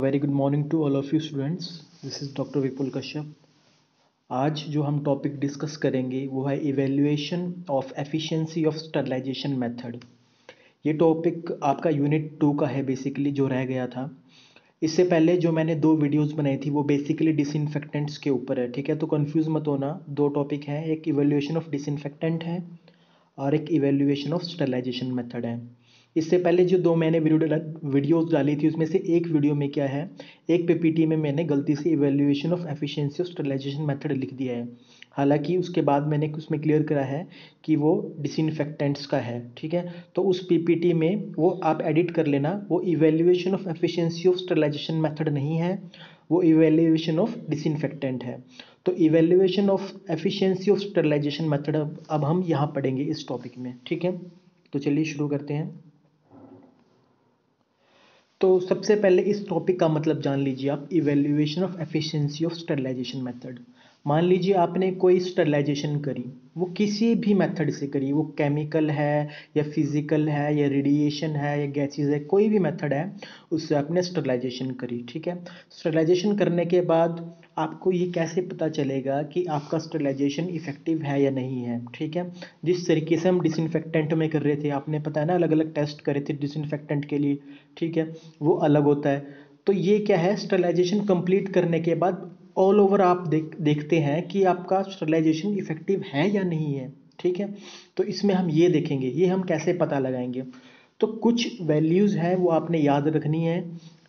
Very good morning to all of you students. This is doctor Vipul Kashyap. आज जो हम topic discuss करेंगे वो है evaluation of efficiency of sterilization method. ये टॉपिक आपका यूनिट 2 का है बेसिकली, जो रह गया था। इससे पहले जो मैंने 2 वीडियोस बनाई थी वो बेसिकली डिसइंफेक्टेंट्स के ऊपर है, ठीक है। तो कंफ्यूज मत होना, 2 टॉपिक हैं, एक इवैल्यूएशन ऑफ डिसइंफेक्टेंट है और एक इवैल्यूएशन ऑफ स्टरलाइजेशन मेथड है। इससे पहले जो 2 मैंने वीडियोस डाली थी उसमें से एक वीडियो में क्या है, एक पीपीटी में मैंने गलती से evaluation of efficiency of sterilization method लिख दिया है। हालांकि उसके बाद मैंने उसमें क्लियर करा है कि वो डिसइंफेक्टेंट्स का है, ठीक है। तो उस पीपीटी में वो आप एडिट कर लेना, वो evaluation of efficiency of sterilization method नहीं है, वो इवैल्यूएशन ऑफ डिसइंफेक्टेंट है। तो evaluation of efficiency of sterilization method अब हम यहाँ पढ़ेंगे इस टॉपिक में, ठीक है। तो चलिए शुरू करते हैं। तो सबसे पहले इस टॉपिक का मतलब जान लीजिए आप, evaluation of efficiency of sterilization method. मान लीजिए आपने कोई स्टरलाइजेशन करी, वो किसी भी मेथड से करी, वो केमिकल है या फिजिकल है या रेडिएशन है या गैसेस है, कोई भी मेथड है, उससे आपने स्टरलाइजेशन करी, ठीक है। स्टरलाइजेशन करने के बाद आपको ये कैसे पता चलेगा कि आपका स्टरलाइजेशन इफेक्टिव है या नहीं है, ठीक है। जिस तरीके से हम डिसइंफेक्टेंट में कर रहे थे, आपने पता है ना, अलग अलग टेस्ट करे थे डिसइंफेक्टेंट के लिए, ठीक है, वो अलग होता है। तो ये क्या है, स्टरलाइजेशन कंप्लीट करने के बाद ऑल ओवर आप देखते हैं कि आपका स्टरलाइजेशन इफेक्टिव है या नहीं है, ठीक है। तो इसमें हम ये देखेंगे, ये हम कैसे पता लगाएंगे। तो कुछ वैल्यूज़ हैं वो आपने याद रखनी है,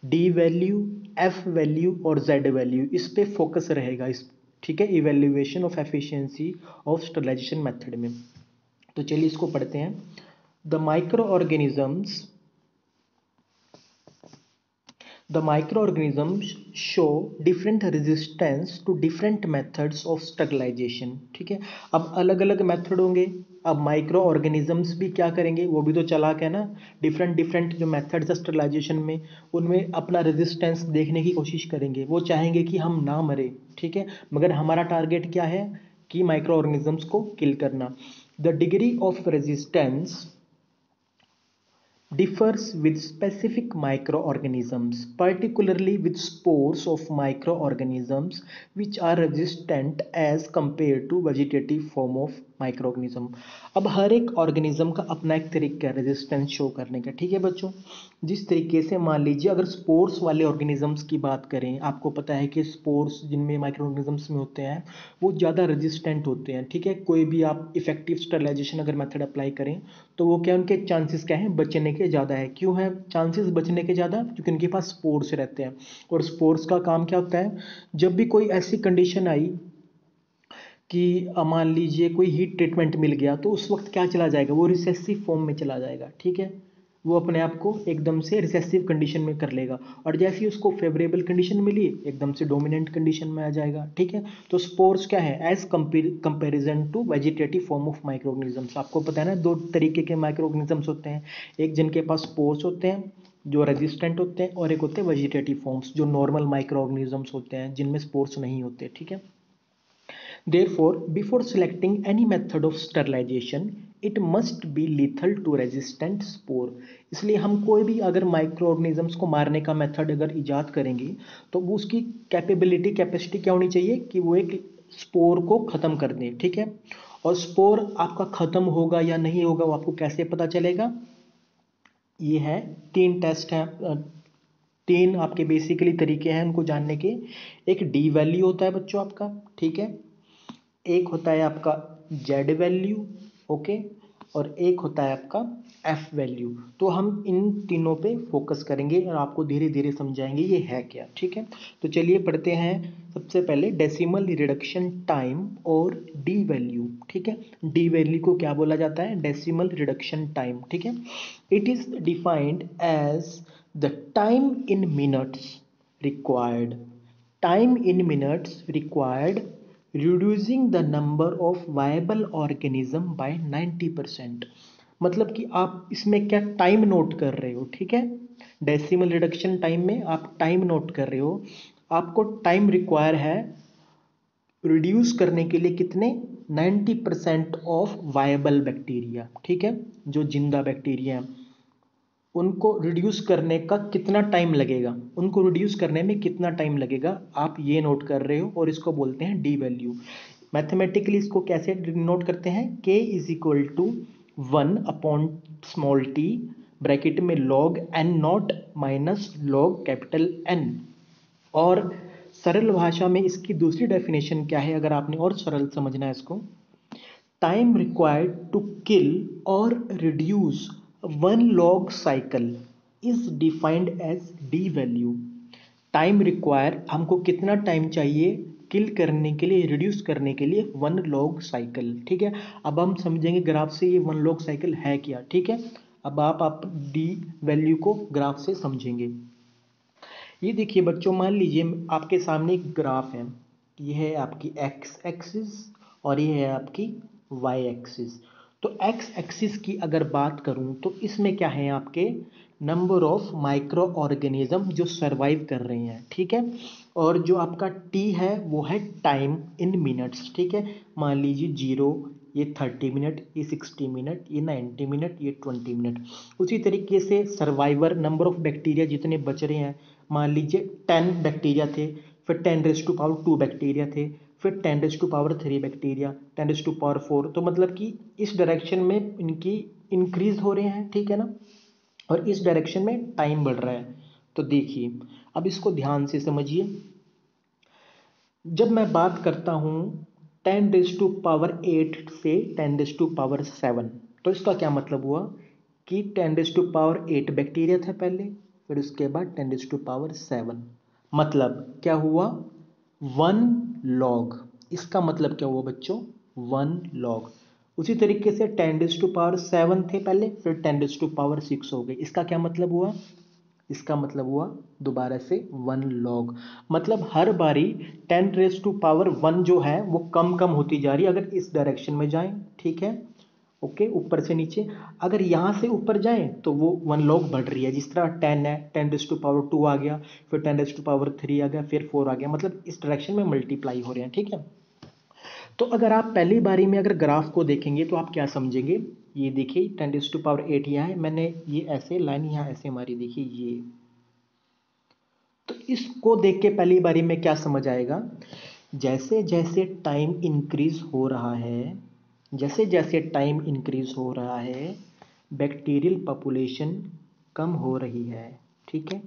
डी वैल्यू, एफ वैल्यू और जेड वैल्यू, इस पे फोकस रहेगा इस, ठीक है, evaluation of efficiency of sterilization method में। तो चलिए इसको पढ़ते हैं। The microorganisms The microorganisms show different resistance to different methods of sterilization, ठीक है। अब अलग अलग मेथड होंगे, अब माइक्रो ऑर्गेनिजम्स भी क्या करेंगे, वो भी तो चालाक है ना, डिफरेंट डिफरेंट जो मेथड्स है स्टरलाइजेशन में, उनमें अपना रेजिस्टेंस देखने की कोशिश करेंगे। वो चाहेंगे कि हम ना मरे, ठीक है, मगर हमारा टारगेट क्या है कि माइक्रो ऑर्गेनिजम्स को किल करना। The degree of resistance differs with specific microorganisms, particularly with spores of microorganisms which are resistant as compared to vegetative form of microorganism. अब हर एक ऑर्गेनिज्म का अपना एक तरीका है रेजिस्टेंस शो करने का, ठीक है बच्चों। जिस तरीके से मान लीजिए अगर स्पोर्स वाले ऑर्गेनिजम्स की बात करें, आपको पता है कि स्पोर्स जिनमें माइक्रोऑर्गेनिजम्स में होते हैं वो ज़्यादा रेजिस्टेंट होते हैं, ठीक है। कोई भी आप इफेक्टिव स्टरलाइजेशन अगर मेथड अप्लाई करें तो वो क्या, उनके चांसेस क्या हैं, बचने के ज़्यादा है। क्यों है चांसेस बचने के ज़्यादा, क्योंकि उनके पास स्पोर्स रहते हैं। और स्पोर्स का काम क्या होता है, जब भी कोई ऐसी कंडीशन आई कि मान लीजिए कोई हीट ट्रीटमेंट मिल गया, तो उस वक्त क्या चला जाएगा, वो रिसेसिव फॉर्म में चला जाएगा, ठीक है। वो अपने आप को एकदम से रिसेसिव कंडीशन में कर लेगा, और जैसे ही उसको फेवरेबल कंडीशन मिली एकदम से डोमिनेंट कंडीशन में आ जाएगा, ठीक है। तो स्पोर्स क्या है, as comparison to vegetative form of microorganisms. आपको पता है ना, 2 तरीके के माइक्रोऑर्गेनिजम्स होते हैं, एक जिनके पास स्पोर्स होते हैं जो रेजिस्टेंट होते हैं, और एक होते हैं वेजिटेटिव फॉर्म्स जो नॉर्मल माइक्रोऑर्गेनिजम्स होते हैं जिनमें स्पोर्स नहीं होते, ठीक है। Therefore, before selecting any method of sterilization, it must be lethal to resistant spore. इसलिए हम कोई भी अगर माइक्रो ऑर्गेनिजम्स को मारने का मेथड अगर इजाद करेंगे तो वो उसकी कैपेसिटी क्या होनी चाहिए कि वो एक स्पोर को ख़त्म कर दें, ठीक है। और स्पोर आपका ख़त्म होगा या नहीं होगा वो आपको कैसे पता चलेगा, ये है 3 टेस्ट हैं, 3 आपके बेसिकली तरीके हैं उनको जानने के। एक डी वैल्यू होता है बच्चों आपका, ठीक है, एक होता है आपका जेड वैल्यू, ओके, और एक होता है आपका एफ वैल्यू। तो हम इन तीनों पे फोकस करेंगे और आपको धीरे धीरे समझाएंगे ये है क्या, ठीक है। तो चलिए पढ़ते हैं सबसे पहले डेसिमल रिडक्शन टाइम और डी वैल्यू, ठीक है। डी वैल्यू को क्या बोला जाता है, डेसिमल रिडक्शन टाइम, ठीक है। It is defined as the time in minutes required, time in minutes required reducing the number of viable organism by 90%। मतलब कि आप इसमें क्या टाइम नोट कर रहे हो, ठीक है। डेसिमल रिडक्शन टाइम में आप टाइम नोट कर रहे हो, आपको टाइम रिक्वायर है रिड्यूस करने के लिए कितने, 90% ऑफ वायबल बैक्टीरिया, ठीक है, जो जिंदा बैक्टीरिया है। उनको रिड्यूस करने का कितना टाइम लगेगा, उनको रिड्यूस करने में कितना टाइम लगेगा, आप ये नोट कर रहे हो और इसको बोलते हैं डी वैल्यू। मैथमेटिकली इसको कैसे नोट करते हैं, k is equal to 1/t bracket में log n naught minus log capital N। और सरल भाषा में इसकी दूसरी डेफिनेशन क्या है, अगर आपने और सरल समझना है इसको, टाइम रिक्वायर्ड टू किल और reduce one log cycle is defined as D value. Time require, हमको कितना टाइम चाहिए किल करने के लिए, रिड्यूस करने के लिए, वन लॉग साइकिल। ठीक है, अब हम समझेंगे ग्राफ से ये वन लॉग साइकिल है क्या। ठीक है, अब आप डी वैल्यू को ग्राफ से समझेंगे। ये देखिए बच्चों, मान लीजिए आपके सामने एक ग्राफ है, ये है आपकी एक्स एक्सिस और ये है आपकी वाई एक्सिस। तो एक्स एक्सिस की अगर बात करूं तो इसमें क्या है, आपके नंबर ऑफ माइक्रो ऑर्गेनिज्म जो सरवाइव कर रहे हैं। ठीक है, और जो आपका टी है वो है टाइम इन मिनट्स। ठीक है, मान लीजिए 0, ये 30 मिनट, ये 60 मिनट, ये 90 मिनट, ये 20 मिनट। उसी तरीके से सर्वाइवर नंबर ऑफ बैक्टीरिया जितने बच रहे हैं, मान लीजिए 10 बैक्टीरिया थे, फिर 10⁻²⁴ बैक्टीरिया थे, फिर 10⁻³ बैक्टीरिया, 10⁻⁴। तो मतलब कि इस डायरेक्शन में इनकी इंक्रीज हो रहे हैं। ठीक है ना, और इस डायरेक्शन में टाइम बढ़ रहा है। तो देखिए, अब इसको ध्यान से समझिए। जब मैं बात करता हूं 10⁸ से 10⁻⁷, तो इसका क्या मतलब हुआ कि 10⁸ बैक्टीरिया था पहले, फिर उसके बाद 10⁻⁷। मतलब क्या हुआ, 1 लॉग। इसका मतलब क्या हुआ बच्चों, 1 लॉग। उसी तरीके से 10⁻⁷ थे पहले, फिर 10⁻⁶ हो गए। इसका क्या मतलब हुआ, इसका मतलब हुआ दोबारा से 1 लॉग। मतलब हर बारी 10⁻1 जो है वो कम कम होती जा रही है, अगर इस डायरेक्शन में जाएं। ठीक है, ओके, ऊपर से नीचे। अगर यहाँ से ऊपर जाएं तो वो 1 लॉग बढ़ रही है। जिस तरह 10 है, 10⁻2 आ गया, फिर 10⁻3 आ गया, फिर 4 आ गया, मतलब इस डायरेक्शन में मल्टीप्लाई हो रहे हैं। ठीक है, तो अगर आप पहली बारी में अगर ग्राफ को देखेंगे तो आप क्या समझेंगे, ये देखिए 10⁸ यहाँ है, मैंने ये ऐसे लाइन यहाँ ऐसे मारी, देखिए ये। तो इसको देख के पहली बारी में क्या समझ आएगा, जैसे जैसे टाइम इंक्रीज हो रहा है, जैसे जैसे टाइम इंक्रीज हो रहा है, बैक्टीरियल पॉपुलेशन कम हो रही है। ठीक है,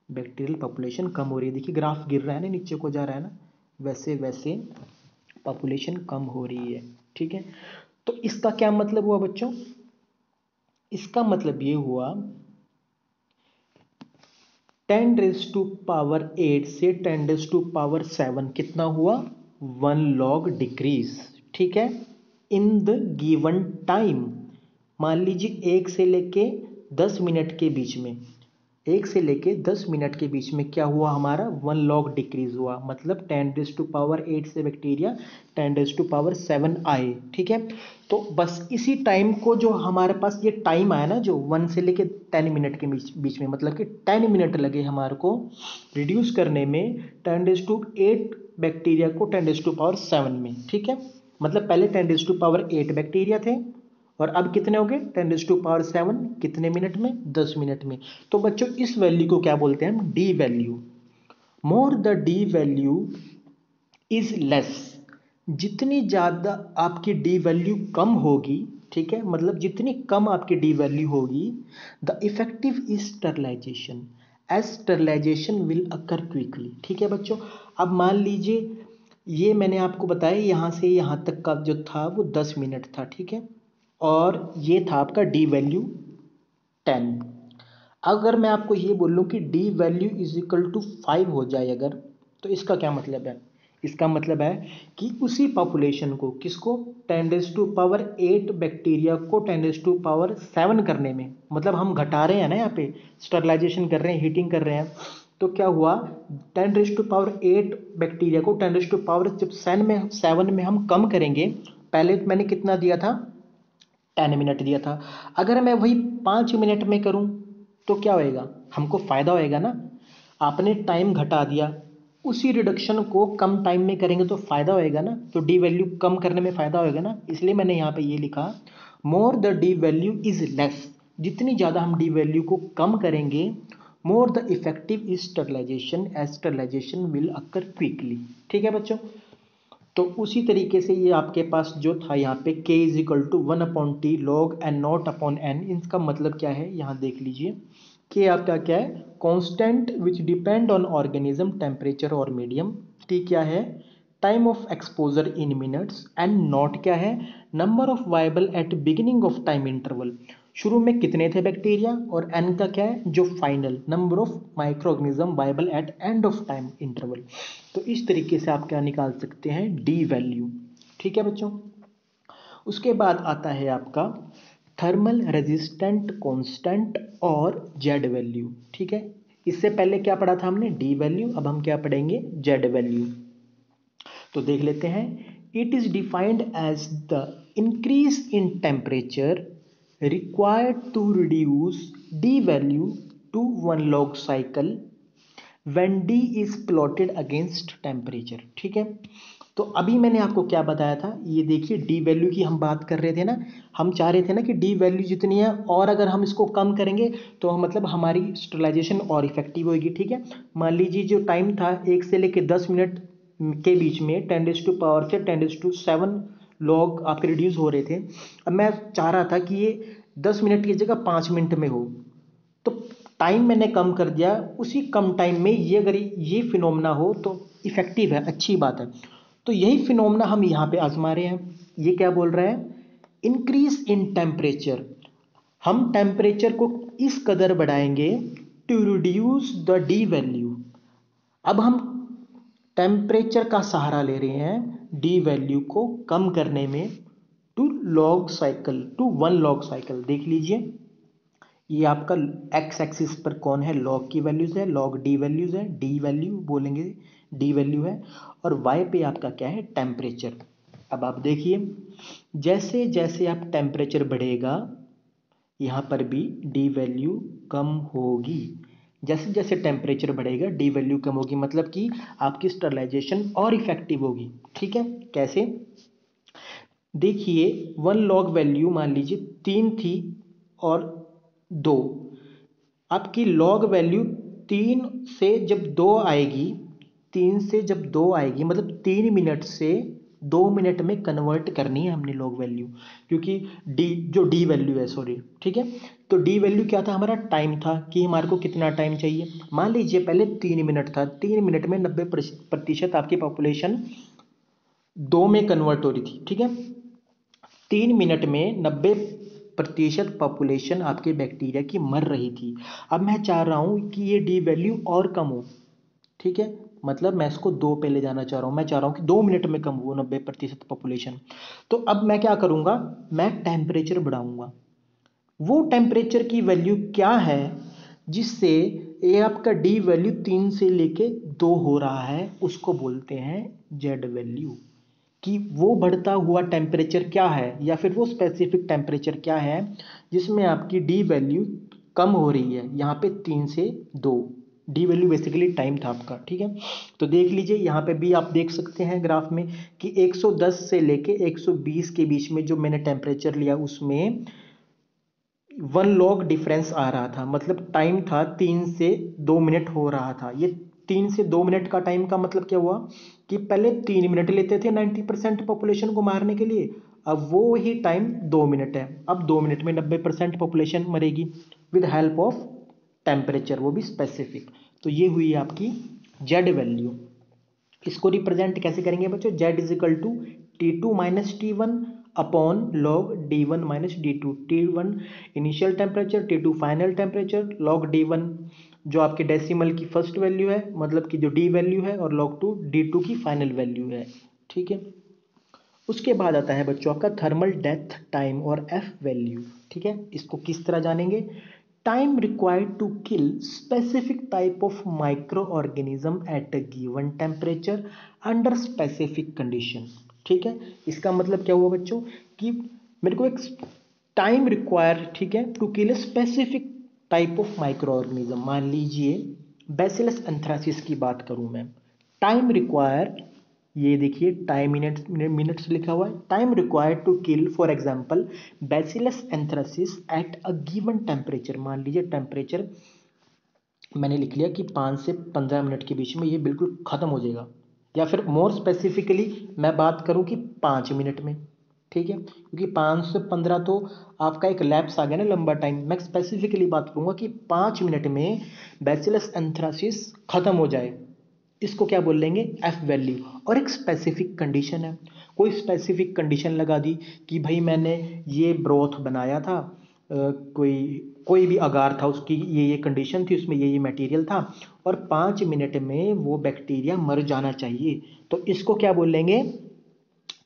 बैक्टीरियल पॉपुलेशन कम हो रही है। देखिए ग्राफ गिर रहा है ना, नीचे को जा रहा है ना, वैसे वैसे पॉपुलेशन कम हो रही है। ठीक है, तो इसका क्या मतलब हुआ बच्चों, इसका मतलब ये हुआ 10⁸ से 10⁻⁷ कितना हुआ, 1 लॉग डिक्रीज। ठीक है, इन द गिवन टाइम। मान लीजिए 1 से लेके 10 मिनट के बीच में, 1 से लेके 10 मिनट के बीच में क्या हुआ, हमारा 1 लॉग डिक्रीज हुआ। मतलब 10⁸ से बैक्टीरिया 10⁻⁷ आए। ठीक है, तो बस इसी टाइम को, जो हमारे पास ये टाइम आया ना, जो 1 से लेके 10 मिनट के बीच में, मतलब कि 10 मिनट लगे हमारे को रिड्यूस करने में 10⁸ बैक्टीरिया को 10⁻⁷ में। ठीक है, मतलब पहले 10⁸ बैक्टीरिया थे और अब कितने हो गए 10⁻⁷, कितने मिनट में, 10 मिनट में। तो बच्चों इस वैल्यू को क्या बोलते हैं हम, D value. More the D value is less, जितनी ज़्यादा आपकी डी वैल्यू कम होगी, ठीक है, मतलब जितनी कम आपकी डी वैल्यू होगी, the effective is sterilization, as sterilization will occur quickly. ठीक है बच्चों, अब मान लीजिए ये मैंने आपको बताया यहाँ से यहाँ तक का जो था वो 10 मिनट था। ठीक है, और ये था आपका डी वैल्यू 10। अगर मैं आपको ये बोलूँ कि D value is equal to 5 हो जाए अगर, तो इसका क्या मतलब है, इसका मतलब है कि उसी पॉपुलेशन को, किसको, 10⁸ बैक्टीरिया को 10⁻⁷ करने में, मतलब हम घटा रहे हैं ना, यहाँ पे स्टरलाइजेशन कर रहे हैं, हीटिंग कर रहे हैं। तो क्या हुआ, 10⁸ बैक्टीरिया को 10⁻⁷ जब 7 में हम कम करेंगे, पहले मैंने कितना दिया था, 10 मिनट दिया था, अगर मैं वही 5 मिनट में करूं तो क्या होएगा, हमको फ़ायदा होएगा ना। आपने टाइम घटा दिया, उसी रिडक्शन को कम टाइम में करेंगे तो फ़ायदा होएगा ना, तो डी वैल्यू कम करने में फ़ायदा होएगा ना। इसलिए मैंने यहाँ पे ये लिखा, more the D value is less, जितनी ज़्यादा हम डी वैल्यू को कम करेंगे, more the effective is sterilization as sterilization will occur quickly. ठीक है बच्चों, तो उसी तरीके से ये आपके पास जो था यहाँ पे k is equal to 1/t log n naught upon n, इसका मतलब क्या है यहाँ देख लीजिए। k आपका क्या है, constant which depend on organism temperature और मीडियम। t क्या है, time of exposure in minutes. n not क्या है, number of viable at beginning of time interval, शुरू में कितने थे बैक्टीरिया। और n का क्या है, जो final number of microorganism viable at end of time interval. तो इस तरीके से आप क्या निकाल सकते हैं, डी वैल्यू। ठीक है बच्चों, उसके बाद आता है आपका थर्मल रेजिस्टेंट कांस्टेंट और जेड वैल्यू। ठीक है, इससे पहले क्या पढ़ा था हमने, डी वैल्यू, अब हम क्या पढ़ेंगे, जेड वैल्यू। तो देख लेते हैं, it is defined as the increase in temperature required to reduce d value to 1 log cycle when d is plotted against temperature। ठीक है, तो अभी मैंने आपको क्या बताया था, ये देखिए डी वैल्यू की हम बात कर रहे थे ना, हम चाह रहे थे ना कि डी वैल्यू जितनी है और अगर हम इसको कम करेंगे तो मतलब हमारी स्टरलाइजेशन और इफेक्टिव होगी। ठीक है, मान लीजिए जो टाइम था 1 से लेकर 10 मिनट के बीच में 10⁻⁷ से 10⁷ लॉग आपके रिड्यूस हो रहे थे। अब मैं चाह रहा था कि ये 10 मिनट की जगह 5 मिनट में हो, तो टाइम मैंने कम कर दिया, उसी कम टाइम में ये अगर ये फिनोमेना हो तो इफेक्टिव है, अच्छी बात है। तो यही फिनोमेना हम यहाँ पे आजमा रहे हैं। ये क्या बोल रहा है, इंक्रीज इन टेम्परेचर, हम टेम्परेचर को इस कदर बढ़ाएंगे to reduce the D value. अब हम टेम्परेचर का सहारा ले रहे हैं डी वैल्यू को कम करने में, two log cycle, to 1 log cycle. देख लीजिए, ये आपका एक्स एक्सिस पर कौन है, लॉग की वैल्यूज है, लॉग डी वैल्यूज है, डी वैल्यू बोलेंगे, डी वैल्यू है, और वाई पे आपका क्या है, टेम्परेचर। अब आप देखिए, जैसे जैसे आप टेम्परेचर बढ़ेगा यहाँ पर भी डी वैल्यू कम होगी। जैसे जैसे टेम्परेचर बढ़ेगा डी वैल्यू कम होगी, मतलब कि आपकी स्टरलाइजेशन और इफेक्टिव होगी। ठीक है, कैसे, देखिए 1 लॉग वैल्यू मान लीजिए 3 थी और 2, आपकी लॉग वैल्यू 3 से जब 2 आएगी, 3 से जब 2 आएगी मतलब 3 मिनट से 2 मिनट में कन्वर्ट करनी है हमने लॉग वैल्यू, क्योंकि डी जो डी वैल्यू है, सॉरी, ठीक है। तो डी वैल्यू क्या था, हमारा टाइम था कि हमारे को कितना टाइम चाहिए। मान लीजिए पहले 3 मिनट था, 3 मिनट में 90% आपकी पॉपुलेशन 2 में कन्वर्ट हो रही थी। ठीक है, 3 मिनट में 90% पॉपुलेशन आपके बैक्टीरिया की मर रही थी। अब मैं चाह रहा हूं कि ये डी वैल्यू और कम हो। ठीक है, मतलब मैं इसको 2 पे ले जाना चाह रहा हूं, मैं चाह रहा हूं कि 2 मिनट में कम हो 90% पॉपुलेशन। तो अब मैं क्या करूंगा, मैं टेम्परेचर बढ़ाऊंगा। वो टेम्परेचर की वैल्यू क्या है जिससे ये आपका डी वैल्यू 3 से लेके 2 हो रहा है, उसको बोलते हैं जेड वैल्यू। कि वो बढ़ता हुआ टेम्परेचर क्या है या फिर वो स्पेसिफिक टेम्परेचर क्या है जिसमें आपकी डी वैल्यू कम हो रही है, यहाँ पे 3 से 2। डी वैल्यू बेसिकली टाइम था आपका। ठीक है, तो देख लीजिए यहाँ पे भी आप देख सकते हैं ग्राफ में कि 110 से लेके 120 के बीच में जो मैंने टेम्परेचर लिया उसमें 1 लॉग डिफरेंस आ रहा था, मतलब टाइम था 3 से 2 मिनट हो रहा था। ये 3 से 2 मिनट का टाइम का मतलब क्या हुआ कि पहले 3 मिनट लेते थे 90% पॉपुलेशन को मारने के लिए, अब वो ही टाइम 2 मिनट है। अब 2 मिनट में 90% पॉपुलेशन मरेगी विद हेल्प ऑफ टेम्परेचर, वो भी स्पेसिफिक। तो ये हुई आपकी जेड वैल्यू। इसको रिप्रेजेंट कैसे करेंगे बच्चों, Z is equal to T2 minus T1 upon log D1 minus D2। T1 initial temperature, T2 final temperature, log D1 जो आपके डेसिमल की फर्स्ट वैल्यू है, मतलब कि जो D वैल्यू है, और लॉग 2 D2 की फाइनल वैल्यू है। ठीक है, उसके बाद आता है बच्चों आपका थर्मल डेथ टाइम और F वैल्यू। ठीक है, इसको किस तरह जानेंगे, time required to kill specific type of microorganism at a given temperature under specific condition. ठीक है, इसका मतलब क्या हुआ बच्चों कि मेरे को एक टाइम रिक्वायर, ठीक है, to kill specific type of microorganism. मान लीजिए बैसिलस एंथ्रासिस की बात करूं मैं, टाइम रिक्वायर ये देखिए टाइम मिनट्स लिखा हुआ है। Time required to kill for example bacillus anthracis at a given temperature. मान लीजिए टेम्परेचर मैंने लिख लिया कि 5 से 15 मिनट के बीच में ये बिल्कुल ख़त्म हो जाएगा, या फिर मोर स्पेसिफिकली मैं बात करूं कि 5 मिनट में। ठीक है, क्योंकि 5 से 15 तो आपका एक लैप्स आ गया ना, लंबा टाइम। मैं स्पेसिफिकली बात करूंगा कि 5 मिनट में बैसिलस एंथ्रासिस खत्म हो जाए, इसको क्या बोल लेंगे, एफ वैल्यू। और एक स्पेसिफिक कंडीशन है, कोई स्पेसिफिक कंडीशन लगा दी कि भाई मैंने ये ब्रोथ बनाया था, कोई कोई भी अगार था, उसकी ये कंडीशन थी, उसमें ये मटेरियल था, और 5 मिनट में वो बैक्टीरिया मर जाना चाहिए, तो इसको क्या बोलेंगे,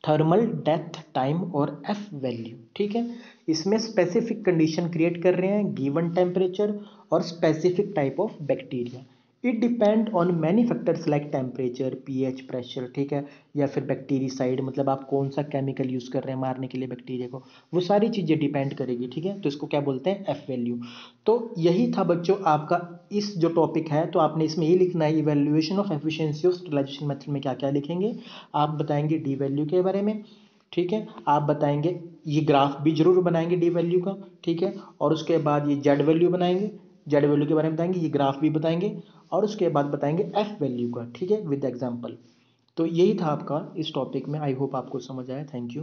थर्मल डेथ टाइम और एफ वैल्यू। ठीक है, इसमें स्पेसिफिक कंडीशन क्रिएट कर रहे हैं, गिवन टेम्परेचर और specific type of bacteria. It depend on many factors like temperature, pH, pressure. ठीक है, या फिर बैक्टीरिसाइड, मतलब आप कौन सा केमिकल यूज़ कर रहे हैं मारने के लिए बैक्टीरिया को, वो सारी चीज़ें डिपेंड करेगी। ठीक है, तो इसको क्या बोलते हैं, एफ वैल्यू। तो यही था बच्चों आपका इस जो टॉपिक है, तो आपने इसमें ये लिखना है, evaluation of efficiency of sterilization method में क्या क्या लिखेंगे। आप बताएंगे डी वैल्यू के बारे में। ठीक है, आप बताएंगे, ये ग्राफ भी जरूर बनाएंगे डी वैल्यू का। ठीक है, और उसके बाद ये जेड वैल्यू बनाएंगे, जेड वैल्यू के बारे में बताएंगे, ये ग्राफ भी बताएंगे, और उसके बाद बताएंगे एफ वैल्यू का। ठीक है, विद एग्जांपल। तो यही था आपका इस टॉपिक में। आई होप आपको समझ आया। Thank you.